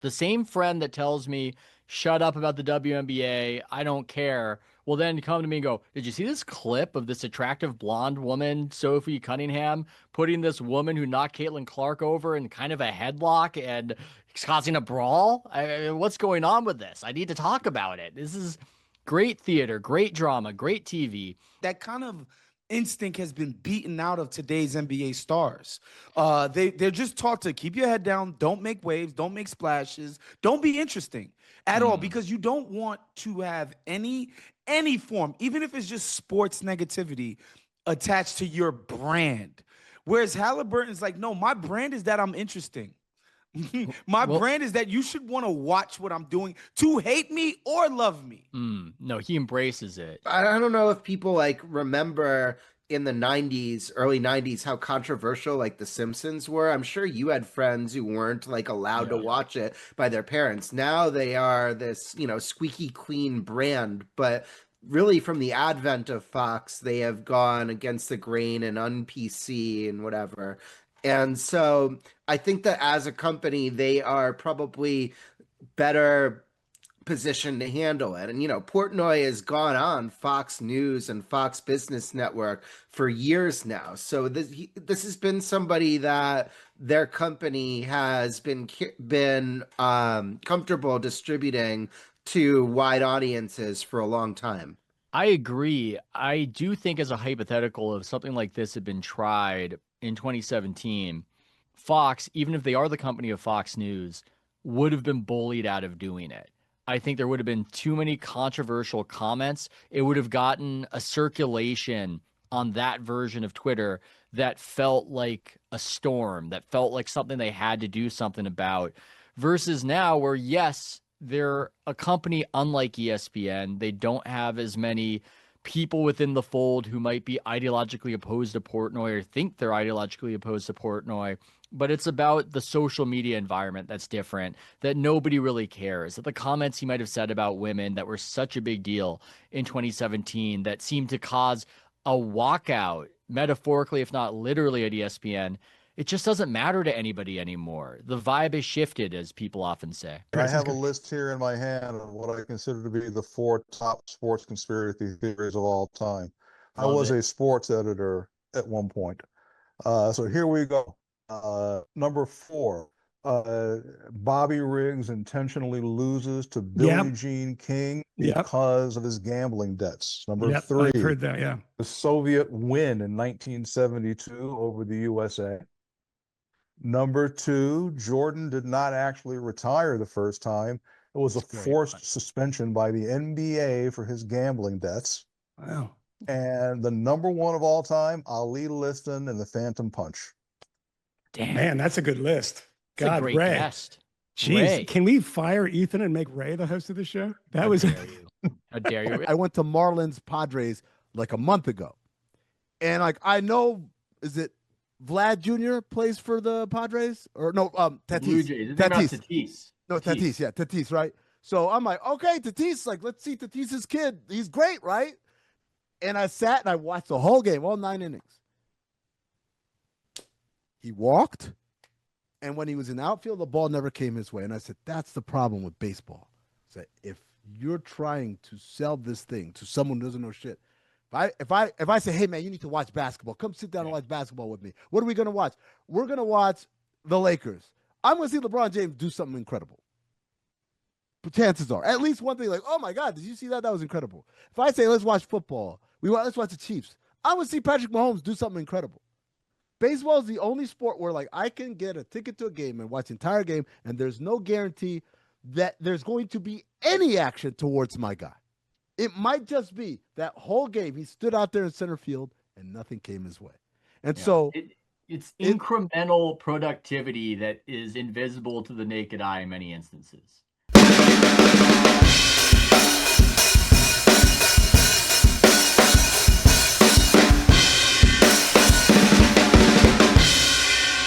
The same friend that tells me, shut up about the WNBA, I don't care, will then come to me and go, did you see this clip of this attractive blonde woman, Sophie Cunningham, putting this woman who knocked Caitlin Clark over in kind of a headlock and causing a brawl? What's going on with this? I need to talk about it. This is great theater, great drama, great TV. That kind of instinct has been beaten out of today's NBA stars. They're just taught to keep your head down, don't make waves, don't make splashes, don't be interesting at all, because you don't want to have any form, even if it's just sports negativity, attached to your brand. Whereas Halliburton's like, no, my brand is that I'm interesting. My brand is that you should want to watch what I'm doing to hate me or love me. No, he embraces it. I don't know if people like remember in the 90s, early 90s, how controversial like The Simpsons were. I'm sure you had friends who weren't like allowed to watch it by their parents. Now they are this, squeaky clean brand, but really from the advent of Fox, they have gone against the grain and un-PC and whatever. And so I think that as a company, they are probably better positioned to handle it. And, Portnoy has gone on Fox News and Fox Business Network for years now. So this has been somebody that their company has been comfortable distributing to wide audiences for a long time. I agree. I do think as a hypothetical, if something like this had been tried in 2017, Fox, even if they are the company of Fox News, would have been bullied out of doing it. I think there would have been too many controversial comments. It would have gotten a circulation on that version of Twitter that felt like a storm, that felt like something they had to do something about, versus now where, yes, they're a company unlike ESPN. They don't have as many people within the fold who might be ideologically opposed to Portnoy or think they're ideologically opposed to Portnoy. But it's about the social media environment that's different, that nobody really cares. That the comments he might have said about women that were such a big deal in 2017 that seemed to cause a walkout, metaphorically, if not literally, at ESPN, it just doesn't matter to anybody anymore. The vibe has shifted, as people often say. I have a list here in my hand of what I consider to be the 4 top sports conspiracy theories of all time. I was a sports editor at one point. So here we go. Number 4, Bobby Riggs intentionally loses to Billie Jean King because of his gambling debts. Number 3, I've heard that, the Soviet win in 1972 over the USA. Number 2, Jordan did not actually retire the first time. It was a forced suspension by the NBA for his gambling debts. Wow. And the number 1 of all time, Ali Liston and the Phantom Punch. Damn. Man, that's a good list. That's a great Ray. guest. Jeez, Ray. Can we fire Ethan and make Ray the host of the show? That was. How dare you? I went to Marlins Padres like a month ago, and I know, is it Vlad Jr. plays for the Padres or no? Tatis. Blue Jays. Tatis. No, Tatis. Yeah, Tatis. Right. So I'm like, okay, Tatis. Let's see Tatis's kid. He's great, right? And I sat and I watched the whole game, all 9 innings. He walked, and when he was in the outfield, the ball never came his way. And I said, that's the problem with baseball. I said, if you're trying to sell this thing to someone who doesn't know shit, if I say, hey man, you need to watch basketball, come sit down and watch basketball with me. What are we gonna watch? We're gonna watch the Lakers. I'm gonna see LeBron James do something incredible. But chances are, at least one thing, like, oh my God, did you see that? That was incredible. If I say let's watch football, let's watch the Chiefs, I would see Patrick Mahomes do something incredible. Baseball is the only sport where I can get a ticket to a game and watch the entire game, and there's no guarantee that there's going to be any action towards my guy. It might just be that whole game he stood out there in center field and nothing came his way. And so it's incremental productivity that is invisible to the naked eye in many instances.